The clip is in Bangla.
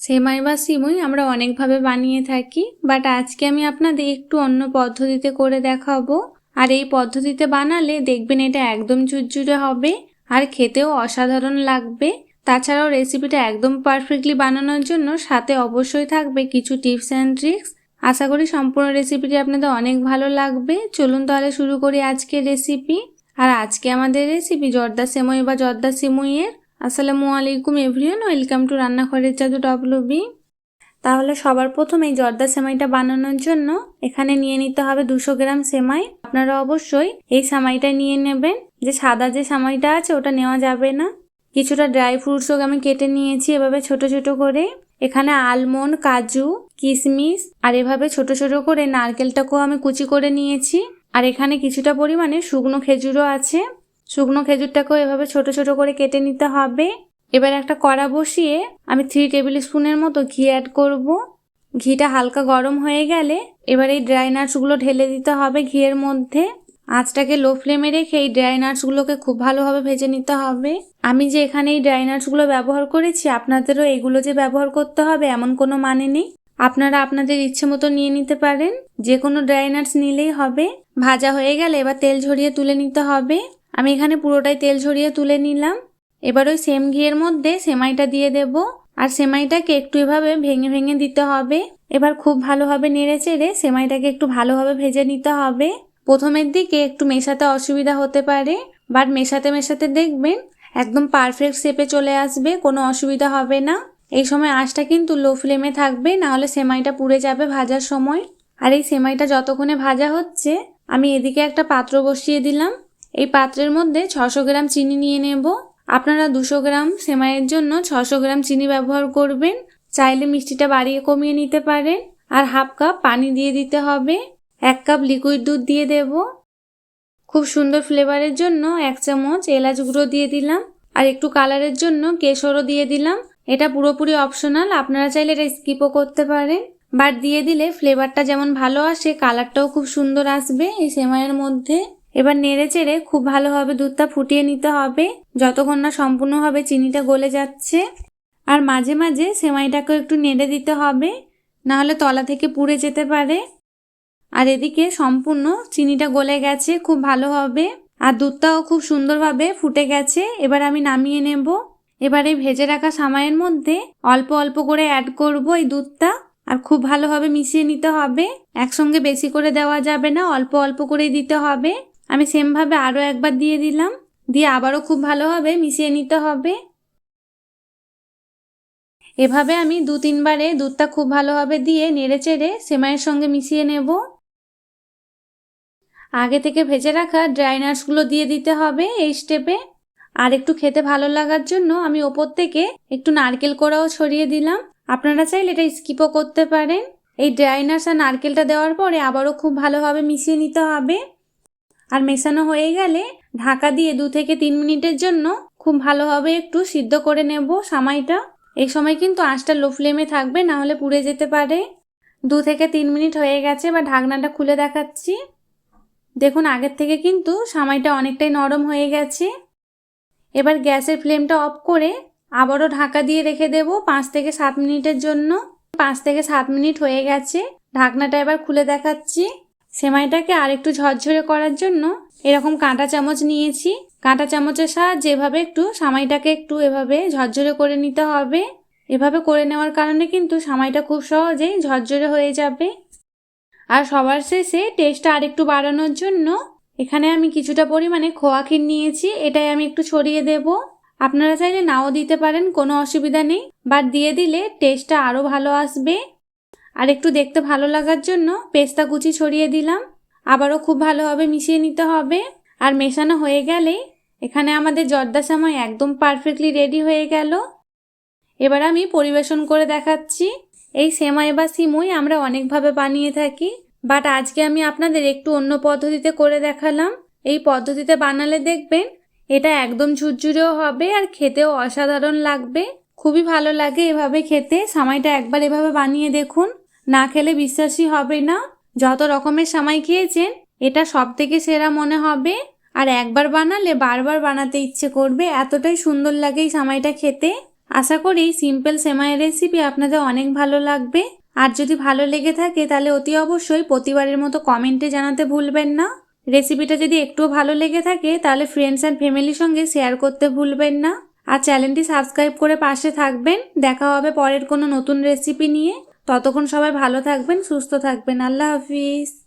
সেমাই বা সিমুই আমরা অনেকভাবে বানিয়ে থাকি, বাট আজকে আমি আপনাদের একটু অন্য পদ্ধতিতে করে দেখাবো। আর এই পদ্ধতিতে বানালে দেখবেন এটা একদম ঝুরঝুরে হবে আর খেতেও অসাধারণ লাগবে। তাছাড়াও রেসিপিটা একদম পারফেক্টলি বানানোর জন্য সাথে অবশ্যই থাকবে কিছু টিপস অ্যান্ড ট্রিক্স। আশা করি সম্পূর্ণ রেসিপিটি আপনাদের অনেক ভালো লাগবে। চলুন তাহলে শুরু করি আজকের রেসিপি। আর আজকে আমাদের রেসিপি জর্দা সেমাই বা জর্দা সিমুইয়ের। আসসালামু আলাইকুম এভরিওয়ান, ওয়েলকাম টু রান্নাঘরের জাদু ডব্লিউবি। তাহলে সবার প্রথমে এই জর্দা সেমাইটা বানানোর জন্য এখানে নিয়ে নিতে হবে 200 গ্রাম সেমাই। আপনারা অবশ্যই এই সেমাইটা নিয়ে নেবেন, যে সাদা যে সেমাইটা আছে ওটা নেওয়া যাবে না। কিছুটা ড্রাই ফ্রুটসও আমি কেটে নিয়েছি এভাবে ছোট ছোট করে। এখানে আলমন্ড, কাজু, কিশমিশ আর এভাবে ছোট ছোট করে নারকেলটাকেও আমি কুচি করে নিয়েছি। আর এখানে কিছুটা পরিমাণে শুকনো খেজুরও আছে। শুকনো খেজুরটাকেও এভাবে ছোট ছোট করে কেটে নিতে হবে। এবার একটা কড়া বসিয়ে আমি 3 টেবিল স্পুনের মতো ঘি অ্যাড করব। ঘিটা হালকা গরম হয়ে গেলে এবার এই ড্রাই নাটসগুলো ঢেলে দিতে হবে ঘিয়ের মধ্যে। আঁচটাকে লো ফ্লেমে রেখে এই ড্রাই নাটসগুলোকে খুব ভালোভাবে ভেজে নিতে হবে। আমি যে এখানে এই ড্রাই নাটসগুলো ব্যবহার করেছি, আপনাদেরও এগুলো যে ব্যবহার করতে হবে এমন কোনো মানে নেই। আপনারা আপনাদের ইচ্ছে মতো নিয়ে নিতে পারেন, যে কোনো ড্রাই নাটস নিলেই হবে। ভাজা হয়ে গেলে এবার তেল ঝরিয়ে তুলে নিতে হবে। আমি এখানে পুরোটাই তেল ঝরিয়ে তুলে নিলাম। এবার ওই সেম ঘিয়ের মধ্যে সেমাইটা দিয়ে দেব আর সেমাইটাকে একটু এভাবে ভেঙে ভেঙে দিতে হবে। এবার খুব ভালোভাবে নেড়ে চেড়ে সেমাইটাকে একটু ভালোভাবে ভেজে নিতে হবে। প্রথমের দিকে একটু মেশাতে অসুবিধা হতে পারে, বাট মেশাতে মেশাতে দেখবেন একদম পারফেক্ট শেপে চলে আসবে, কোনো অসুবিধা হবে না। এই সময় আঁচটা কিন্তু লো ফ্লেমে থাকবে, নাহলে সেমাইটা পুড়ে যাবে ভাজার সময়। আর এই সেমাইটা যতক্ষণে ভাজা হচ্ছে আমি এদিকে একটা পাত্র বসিয়ে দিলাম। এই পাত্রের মধ্যে 600 গ্রাম চিনি নিয়ে নেব। আপনারা 200 গ্রাম সেমাইয়ের জন্য 600 গ্রাম চিনি ব্যবহার করবেন। চাইলে মিষ্টিটা বাড়িয়ে কমিয়ে নিতে পারেন। আর হাফ কাপ পানি দিয়ে দিতে হবে। 1 কাপ লিকুইড দুধ দিয়ে দেব। খুব সুন্দর ফ্লেভারের জন্য 1 চামচ এলাচ গুঁড়ো দিয়ে দিলাম। আর একটু কালারের জন্য কেশরও দিয়ে দিলাম। এটা পুরোপুরি অপশনাল, আপনারা চাইলে এটা স্কিপও করতে পারেন। বাট দিয়ে দিলে ফ্লেভারটা যেমন ভালো আসে, কালারটাও খুব সুন্দর আসবে এই সেমাইয়ের মধ্যে। এবার নেড়ে চেড়ে খুব ভালোভাবে দুধটা ফুটিয়ে নিতে হবে যতক্ষণ না সম্পূর্ণভাবে চিনিটা গলে যাচ্ছে। আর মাঝে মাঝে সেমাইটাকেও একটু নেড়ে দিতে হবে, নাহলে তলা থেকে পুড়ে যেতে পারে। আর এদিকে সম্পূর্ণ চিনিটা গলে গেছে খুব ভালোভাবে, আর দুধটাও খুব সুন্দরভাবে ফুটে গেছে। এবার আমি নামিয়ে নেব। এবার এই ভেজে রাখা সেমাইয়ের মধ্যে অল্প অল্প করে অ্যাড করব এই দুধটা, আর খুব ভালোভাবে মিশিয়ে নিতে হবে। একসঙ্গে বেশি করে দেওয়া যাবে না, অল্প অল্প করেই দিতে হবে। আমি সেমভাবে আরও একবার দিয়ে দিলাম, দিয়ে আবারও খুব ভালোভাবে মিশিয়ে নিতে হবে। এভাবে আমি 2-3 বারে দুধটা খুব ভালোভাবে দিয়ে নেড়ে চেড়ে সেমাইয়ের সঙ্গে মিশিয়ে নেব। আগে থেকে ভেজে রাখা ড্রাই নাটসগুলো দিয়ে দিতে হবে এই স্টেপে। আর একটু খেতে ভালো লাগার জন্য আমি ওপর থেকে একটু নারকেল কোড়াও ছড়িয়ে দিলাম। আপনারা চাইলে এটা স্কিপও করতে পারেন। এই ড্রাই নাটস আর নারকেলটা দেওয়ার পরে আবারও খুব ভালোভাবে মিশিয়ে নিতে হবে। আর মেশানো হয়ে গেলে ঢাকা দিয়ে 2 থেকে 3 মিনিটের জন্য খুব ভালোভাবে একটু সিদ্ধ করে নেব সেমাইটা। এই সময় কিন্তু আঁচটা লো ফ্লেমে থাকবে, না হলে পুড়ে যেতে পারে। 2 থেকে 3 মিনিট হয়ে গেছে, বা ঢাকনাটা খুলে দেখাচ্ছি। দেখুন আগের থেকে কিন্তু সেমাইটা অনেকটাই নরম হয়ে গেছে। এবার গ্যাসের ফ্লেমটা অফ করে আবারও ঢাকা দিয়ে রেখে দেব 5 থেকে 7 মিনিটের জন্য। 5 থেকে 7 মিনিট হয়ে গেছে, ঢাকনাটা এবার খুলে দেখাচ্ছি। সেমাইটাকে আর একটু ঝরঝরে করার জন্য এরকম কাঁটা চামচ নিয়েছি। কাঁটা চামচের সাহায্যে এভাবে একটু সেমাইটাকে একটু এভাবে ঝরঝরে করে নিতে হবে। এভাবে করে নেওয়ার কারণে কিন্তু সেমাইটা খুব সহজেই ঝরঝরে হয়ে যাবে। আর সবার শেষে টেস্টটা আরেকটু বাড়ানোর জন্য এখানে আমি কিছুটা পরিমাণে খোয়া ক্ষীর নিয়েছি, এটাই আমি একটু ছড়িয়ে দেব। আপনারা চাইলে নাও দিতে পারেন, কোনো অসুবিধা নেই, বাট দিয়ে দিলে টেস্টটা আরও ভালো আসবে। আর একটু দেখতে ভালো লাগার জন্য পেস্তা কুচি ছড়িয়ে দিলাম। আবারও খুব ভালোভাবে মিশিয়ে নিতে হবে। আর মেশানো হয়ে গেলেই এখানে আমাদের জর্দা সেমাই একদম পারফেক্টলি রেডি হয়ে গেল। এবার আমি পরিবেশন করে দেখাচ্ছি। এই সেমাই বা সিমুই আমরা অনেকভাবে বানিয়ে থাকি, বাট আজকে আমি আপনাদের একটু অন্য পদ্ধতিতে করে দেখালাম। এই পদ্ধতিতে বানালে দেখবেন এটা একদম ঝুরঝুরেও হবে আর খেতেও অসাধারণ লাগবে। খুবই ভালো লাগে এভাবে খেতে। সেমাইটা একবার এভাবে বানিয়ে দেখুন, না খেলে বিশ্বাসই হবে না। যত রকমের সেমাই খেয়েছেন এটা সবথেকে সেরা মনে হবে। আর একবার বানালে বারবার বানাতে ইচ্ছে করবে, এতটাই সুন্দর লাগে এই সেমাইটা খেতে। আশা করি সিম্পল সেমাইয়ের রেসিপি আপনাদের অনেক ভালো লাগবে। আর যদি ভালো লেগে থাকে তাহলে অতি অবশ্যই প্রতিবারের মতো কমেন্টে জানাতে ভুলবেন না। রেসিপিটা যদি একটুও ভালো লেগে থাকে তাহলে ফ্রেন্ডস অ্যান্ড ফ্যামিলির সঙ্গে শেয়ার করতে ভুলবেন না। আর চ্যানেলটি সাবস্ক্রাইব করে পাশে থাকবেন। দেখা হবে পরের কোনো নতুন রেসিপি নিয়ে। ততক্ষণ সবাই ভালো থাকবেন, সুস্থ থাকবেন। আল্লাহ হাফিজ।